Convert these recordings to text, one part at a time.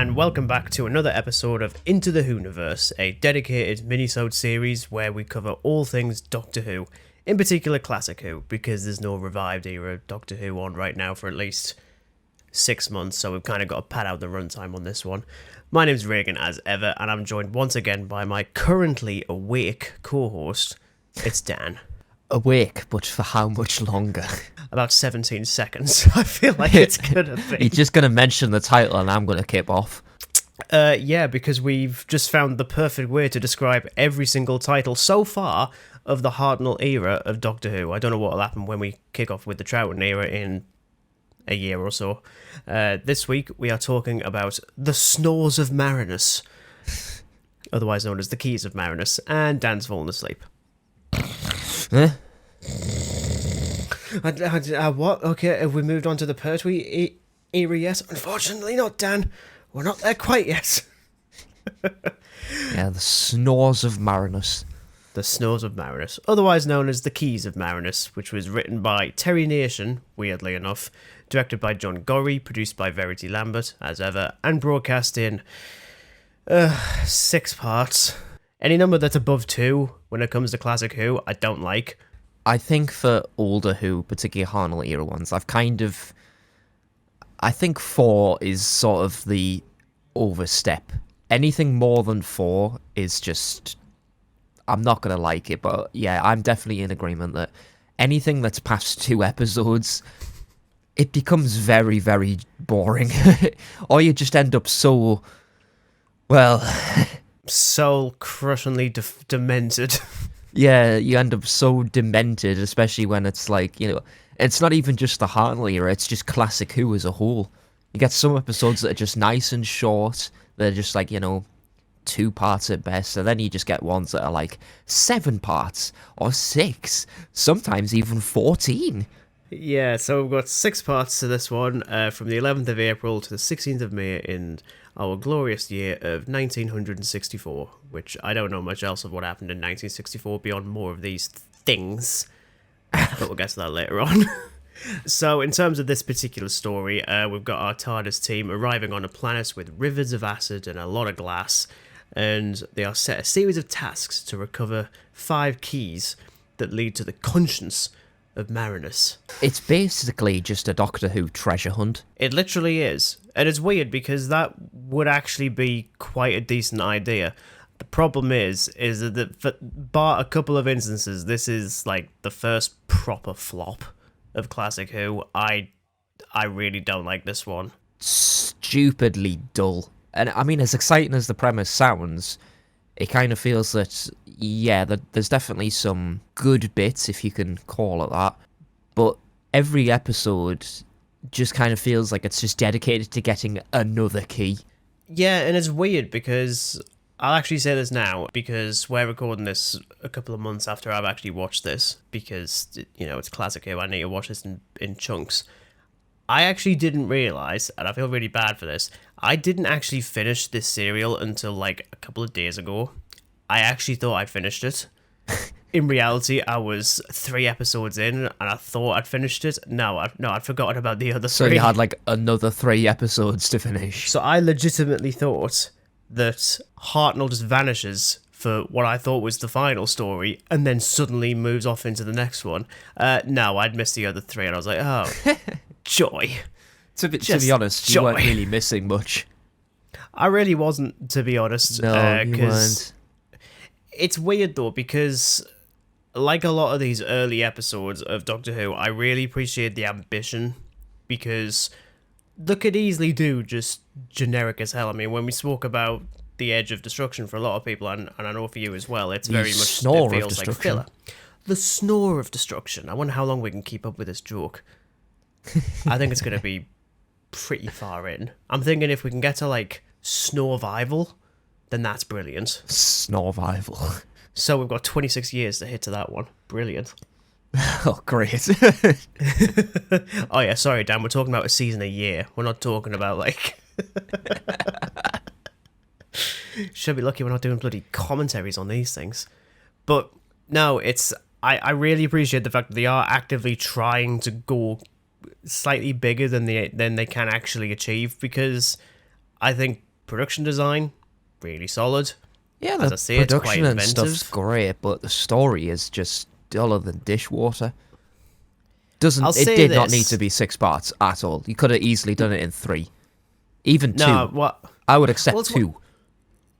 and welcome back to another episode of Into the Whoniverse, a dedicated mini-sode series where we cover all things Doctor Who, in particular Classic Who, because there's no revived era of Doctor Who on right now for at least 6 months, so we've kind of got to pad out the runtime on this one. My name's Regan, as ever, and I'm joined once again by my currently awake co-host, it's Dan. Awake, but for how much longer? About 17 seconds, I feel like it's gonna be. You're just going to mention the title and I'm going to kip off. Yeah, because we've just found the perfect way to describe every single title so far of the Hartnell era of Doctor Who. I don't know what will happen when we kick off with the Troughton era in a year or so. This week we are talking about the Snores of Marinus, otherwise known as the Keys of Marinus, and Dan's fallen asleep. Huh? What? Okay, have we moved on to the Pertwee era yet? Unfortunately not, Dan. We're not there quite yet. Yeah, the Snores of Marinus. The Snores of Marinus, otherwise known as the Keys of Marinus, which was written by Terry Nation, weirdly enough, directed by John Gorrie, produced by Verity Lambert, as ever, and broadcast in 6 parts. Any number that's above 2 when it comes to Classic Who, I don't like. I think for older Who, particularly Hartnell era ones, I think 4 is sort of the overstep. Anything more than 4 is just, I'm not going to like it, but yeah, I'm definitely in agreement that anything that's past 2 episodes, it becomes very, very boring. Or you just end up so, well... soul-crushingly demented. Yeah, you end up so demented, especially when it's like, you know, it's not even just the Hartnell era, it's just Classic Who as a whole. You get some episodes that are just nice and short, they're just like, you know, 2 parts at best, and then you just get ones that are like 7 parts, or 6, sometimes even 14. Yeah, so we've got 6 parts to this one, from the 11th of April to the 16th of May in our glorious year of 1964, which I don't know much else of what happened in 1964 beyond more of these things, but we'll get to that later on. So in terms of this particular story, we've got our TARDIS team arriving on a planet with rivers of acid and a lot of glass, and they are set a series of tasks to recover 5 keys that lead to the conscience of Marinus. It's basically just a Doctor Who treasure hunt. It literally is. And it's weird because that would actually be quite a decent idea. The problem is that for bar a couple of instances, this is like the first proper flop of Classic Who. I really don't like this one. Stupidly dull. And I mean, as exciting as the premise sounds, it kind of feels that, yeah, there's definitely some good bits, if you can call it that, but every episode just kind of feels like it's just dedicated to getting another key. Yeah, and it's weird because I'll actually say this now, because we're recording this a couple of months after I've actually watched this, because, you know, it's Classic Who, I need to watch this in chunks. I actually didn't realise, and I feel really bad for this, I didn't actually finish this serial until like a couple of days ago. I actually thought I finished it. In reality, I was 3 episodes in, and I thought I'd finished it. No, I'd forgotten about the other 3. So you had like another 3 episodes to finish. So I legitimately thought that Hartnell just vanishes for what I thought was the final story, and then suddenly moves off into the next one. No, I'd missed the other 3, and I was like, oh, joy. To be honest, you weren't really missing much. I really wasn't, to be honest. No, you weren't. It's weird, though, because like a lot of these early episodes of Doctor Who, I really appreciate the ambition, because they could easily do just generic as hell. I mean, when we spoke about the Edge of Destruction for a lot of people, and I know for you as well, it's very much, it feels like filler. The Snore of Destruction. I wonder how long we can keep up with this joke. I think it's going to be pretty far in. I'm thinking if we can get to, like, Snorevival, then that's brilliant. Snorevival. So we've got 26 years to hit to that one. Brilliant. Oh, great. Oh, yeah, sorry, Dan, we're talking about a season a year. We're not talking about, like... Should be lucky we're not doing bloody commentaries on these things. But, no, it's... I really appreciate the fact that they are actively trying to go slightly bigger than they can actually achieve, because I think production design, really solid. Yeah, As the I say, it's quite production and inventive. stuff's great, but the story is just duller than dishwater. I'll It say did not this. need to be 6 parts at all. You could have easily done it in 3. Even 2. No, what? I would accept Well, it's 2.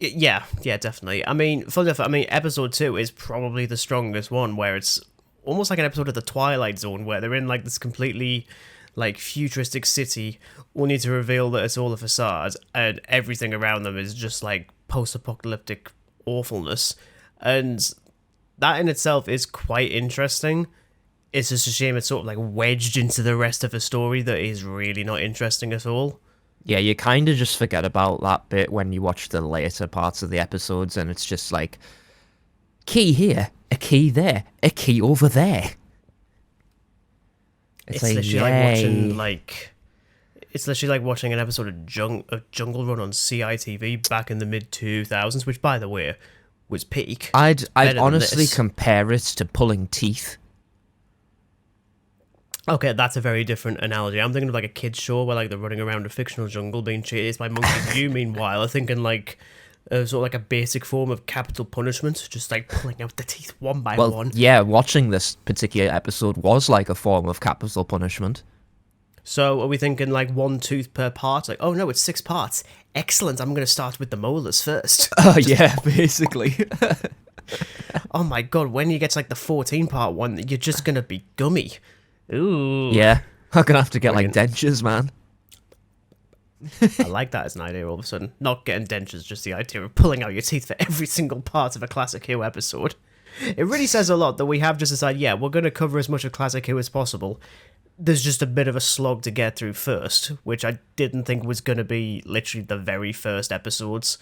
Yeah, definitely. I mean, funny enough, episode 2 is probably the strongest one, where it's almost like an episode of the Twilight Zone, where they're in like this completely like futuristic city, only to reveal that it's all a facade, and everything around them is just like post-apocalyptic awfulness, and that in itself is quite interesting. It's just a shame it's sort of like wedged into the rest of a story that is really not interesting at all. Yeah, you kind of just forget about that bit when you watch the later parts of the episodes, and it's just like, key here, a key there, a key over there. It's like, literally like yay. watching it's literally like watching an episode of Jungle Run on CITV back in the mid 2000s, which by the way was peak. I'd Better than honestly this. compare it to pulling teeth. Okay, that's a very different analogy. I'm thinking of like a kids show where like they're running around a fictional jungle being chased by monkeys. You meanwhile are thinking like sort of like a basic form of capital punishment, just like pulling out the teeth one by Well, one. yeah, watching this particular episode was like a form of capital punishment. So are we thinking like one tooth per part? Like, oh no, it's 6 parts. Excellent. I'm going to start with the molars first. Oh, yeah, basically. Oh my god, when you get to like the 14-part one, you're just going to be gummy. Ooh. Yeah, I'm gonna have to get like Brilliant. dentures, man. I like that as an idea all of a sudden. Not getting dentures, just the idea of pulling out your teeth for every single part of a Classic Who episode. It really says a lot that we have just decided, yeah, we're going to cover as much of Classic Who as possible. There's just a bit of a slog to get through first, which I didn't think was going to be literally the very first episodes.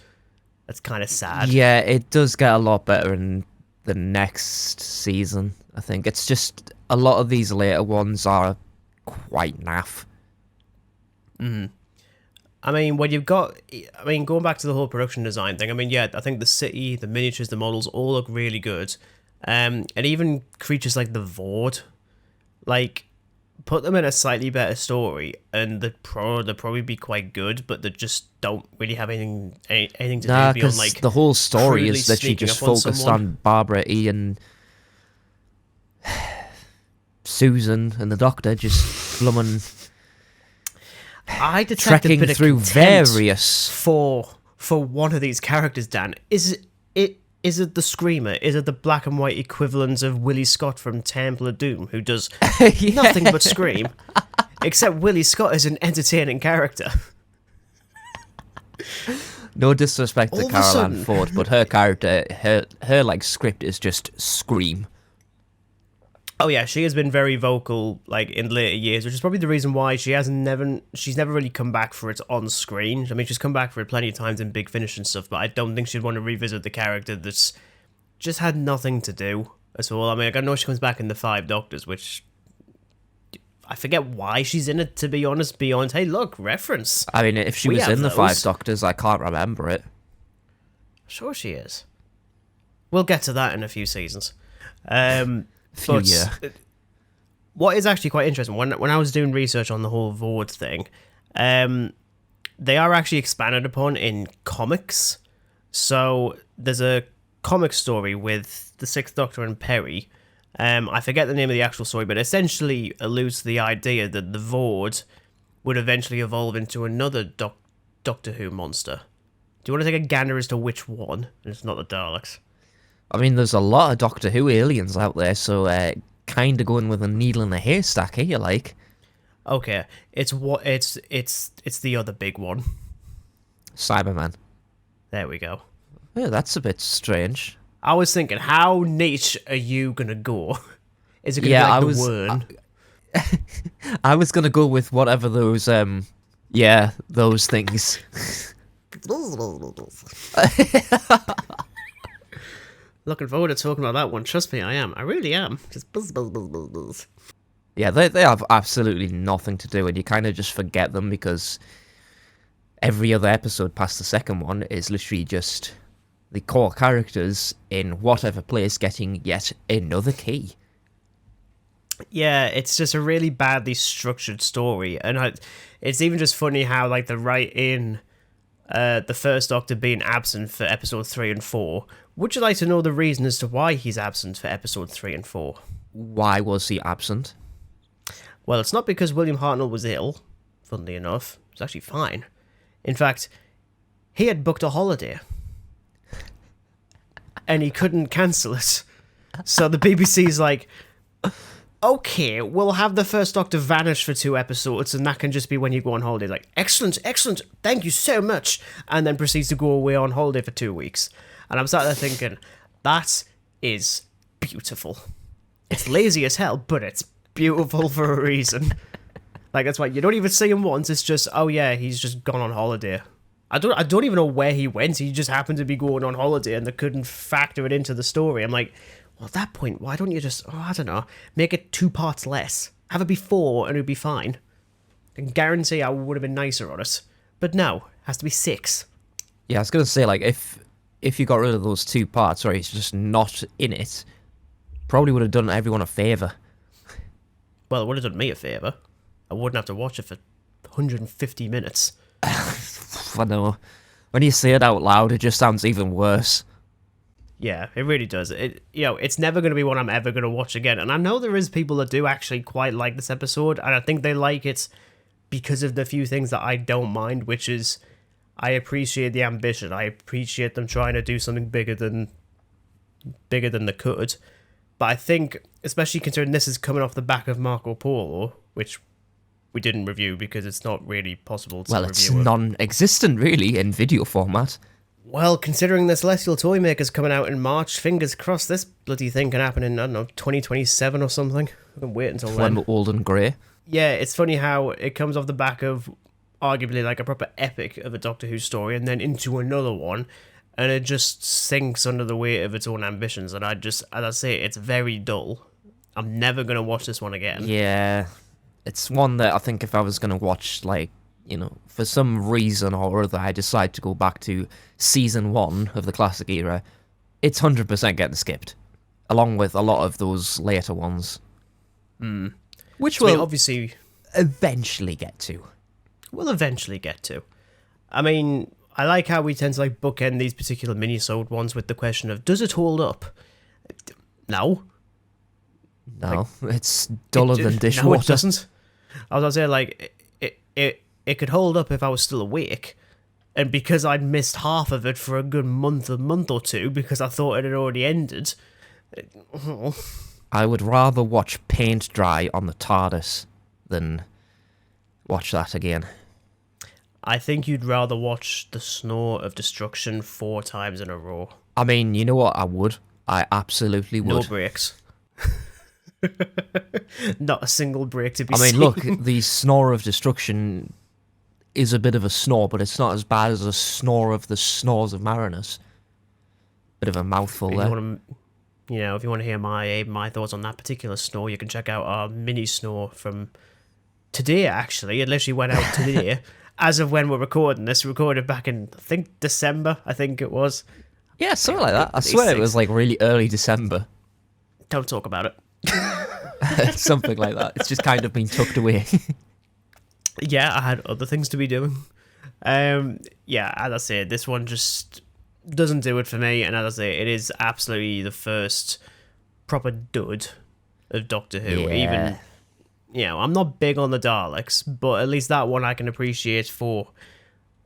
That's kind of sad. Yeah, it does get a lot better in the next season, I think. It's just a lot of these later ones are quite naff. I mean, when you've got... I mean, going back to the whole production design thing, I mean, yeah, I think the city, the miniatures, the models all look really good. And even creatures like the Vord, like, put them in a slightly better story, and they'd probably be quite good, but they just don't really have anything to do beyond, Because like... the whole story crudely is literally sneaking just up on focused someone. on Barbara, Ian, Susan, and the Doctor just blooming I detect a trekking bit of through contempt various... for one of these characters, Dan. Is it the Screamer? Is it the black and white equivalent of Willie Scott from Temple of Doom, who does nothing but scream? Except Willie Scott is an entertaining character. No disrespect to All of a Carol Ann sudden- Ford, but her character, her like script is just scream. Oh yeah, she has been very vocal, like in later years, which is probably the reason why she's never really come back for it on screen. I mean, she's come back for it plenty of times in Big Finish and stuff, but I don't think she'd want to revisit the character that's just had nothing to do at all. I mean, I know she comes back in the Five Doctors, which I forget why she's in it, to be honest. Beyond, hey, look, reference. I mean, if she We was have in the those. Five Doctors, I can't remember it. Sure, she is. We'll get to that in a few seasons. Few, yeah. What is actually quite interesting, when I was doing research on the whole Vord thing, they are actually expanded upon in comics. So there's a comic story with the Sixth Doctor and Perry. I forget the name of the actual story, but essentially alludes to the idea that the Vord would eventually evolve into another Doctor Who monster. Do you want to take a gander as to which one? And it's not the Daleks. I mean, there's a lot of Doctor Who aliens out there, so kind of going with a needle in a haystack here, like. Okay, it's the other big one. Cyberman. There we go. Yeah, that's a bit strange. I was thinking, how niche are you gonna go? Is it gonna Yeah, be like I the was- Wern? I was gonna go with whatever those, those things. Looking forward to talking about that one. Trust me, I am. I really am. Just buzz, buzz, buzz, buzz, buzz. Yeah, they have absolutely nothing to do, and you kind of just forget them because every other episode past the second one is literally just the core characters in whatever place getting yet another key. Yeah, it's just a really badly structured story, and it's even just funny how like the writing the First Doctor being absent for episode 3 and 4. Would you like to know the reason as to why he's absent for episode 3 and 4? Why was he absent? Well, it's not because William Hartnell was ill, funnily enough. It was actually fine. In fact, he had booked a holiday. And he couldn't cancel it. So the BBC's like, okay, we'll have the First Doctor vanish for 2 episodes, and that can just be when you go on holiday. Like, excellent, excellent, thank you so much. And then proceeds to go away on holiday for 2 weeks. And I'm sat there thinking, that is beautiful. It's lazy as hell, but it's beautiful for a reason. Like, that's why you don't even see him once. It's just, oh yeah, he's just gone on holiday. I don't even know where he went. He just happened to be going on holiday, and they couldn't factor it into the story. I'm like, well, at that point, why don't you just, I don't know, make it 2 parts less? Have it be 4 and it'd be fine. I can guarantee I would have been nicer on it. But no, it has to be 6. Yeah, I was going to say, like, if you got rid of those 2 parts, or he's just not in it, probably would have done everyone a favour. Well, it would have done me a favour. I wouldn't have to watch it for 150 minutes. I know. When you say it out loud, it just sounds even worse. Yeah, it really does. It's never going to be one I'm ever going to watch again. And I know there is people that do actually quite like this episode, and I think they like it because of the few things that I don't mind, which is I appreciate the ambition. I appreciate them trying to do something bigger than they could. But I think, especially considering this is coming off the back of Marco Polo, which we didn't review because it's not really possible to review. Well, it's non-existent, really, in video format. Well, considering the Celestial Toymaker's coming out in March, fingers crossed this bloody thing can happen in, I don't know, 2027 or something. I can wait until then. When we're old and grey. Yeah, it's funny how it comes off the back of arguably like a proper epic of a Doctor Who story and then into another one, and it just sinks under the weight of its own ambitions. And as I say, it's very dull. I'm never going to watch this one again. Yeah, it's one that I think if I was going to watch, like, for some reason or other, I decide to go back to season 1 of the classic era, it's 100% getting skipped, along with a lot of those later ones. Which we'll obviously eventually get to. We'll eventually get to. I mean, I like how we tend to like bookend these particular mini-sode ones with the question of, does it hold up? No. No, it's duller than dishwater. No, it doesn't. I was going to say, like, it could hold up if I was still awake. And because I'd missed half of it for a good month or two because I thought it had already ended. I would rather watch paint dry on the TARDIS than watch that again. I think you'd rather watch the Snore of Destruction 4 times in a row. I mean, you know what? I would. I absolutely would. No breaks. Not a single break to be seen. I mean, seen. look, the Snore of Destruction is a bit of a snore, but it's not as bad as a snore of the Snores of Marinus. Bit of a mouthful there. If you want to hear my thoughts on that particular snore, you can check out our mini snore from today, actually. It literally went out today. As of when we're recording this, recorded back in, I think, December, I think it was. Yeah, something like that. I swear it was like really early December. Don't talk about it. Something like that. It's just kind of been tucked away. Yeah, I had other things to be doing. Yeah, as I say, this one just doesn't do it for me. And as I say, it is absolutely the first proper dud of Doctor Who. Yeah. Even, I'm not big on the Daleks, but at least that one I can appreciate for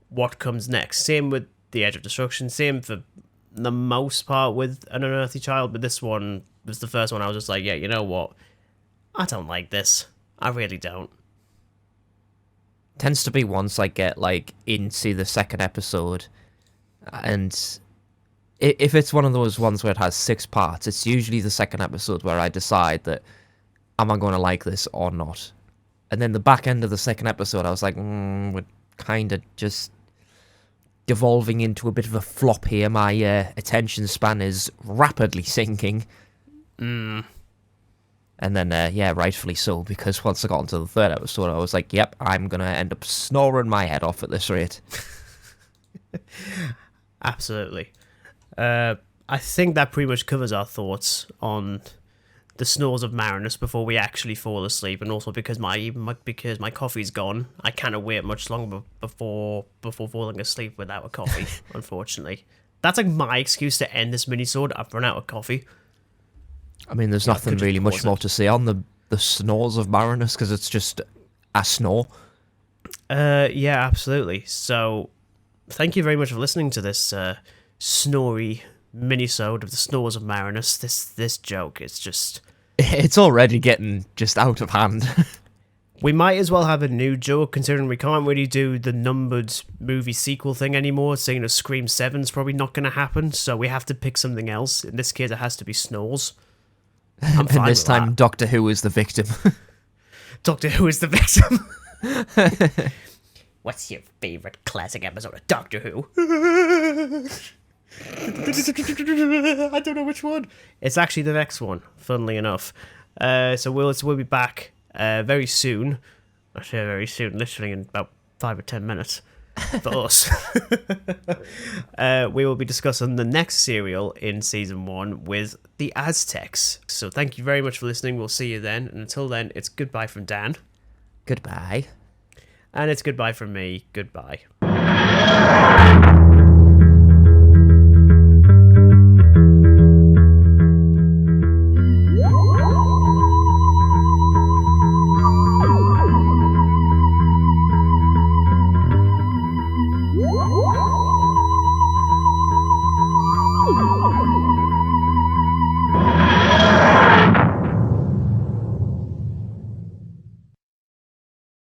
what comes next. Same with The Edge of Destruction. Same for the most part with An Unearthly Child. But this one was the first one I was just like, yeah, you know what? I don't like this. I really don't. Tends to be once I get like into the second episode, and if it's one of those ones where it has 6 parts, it's usually the second episode where I decide that am I going to like this or not. And then the back end of the second episode, I was like, we're kind of just devolving into a bit of a flop here. My attention span is rapidly sinking. And then, rightfully so, because once I got into the third episode, I was like, yep, I'm going to end up snoring my head off at this rate. Absolutely. I think that pretty much covers our thoughts on the snores of Marinus before we actually fall asleep, and also because because my coffee's gone, I can't wait much longer before falling asleep without a coffee. Unfortunately, that's like my excuse to end this mini-sode. I've run out of coffee. I mean, there's nothing really much more to say on the snores of Marinus, because it's just a snore. Yeah, absolutely. So, thank you very much for listening to this snory mini-sode of the snores of Marinus. This joke is just... It's already getting just out of hand. We might as well have a new joke, considering we can't really do the numbered movie sequel thing anymore, seeing as Scream 7's probably not going to happen, so we have to pick something else. In this case, it has to be snores. I'm fine And this with time, that. Doctor Who is the victim. Doctor Who is the victim. What's your favourite classic episode of Doctor Who? I don't know which one. It's actually the next one, funnily enough. So we'll be back very soon. I say very soon, literally in about 5 or 10 minutes. For us. We will be discussing the next serial in season 1 with the Aztecs. So thank you very much for listening. We'll see you then. And until then, it's goodbye from Dan. Goodbye. And it's goodbye from me. Goodbye.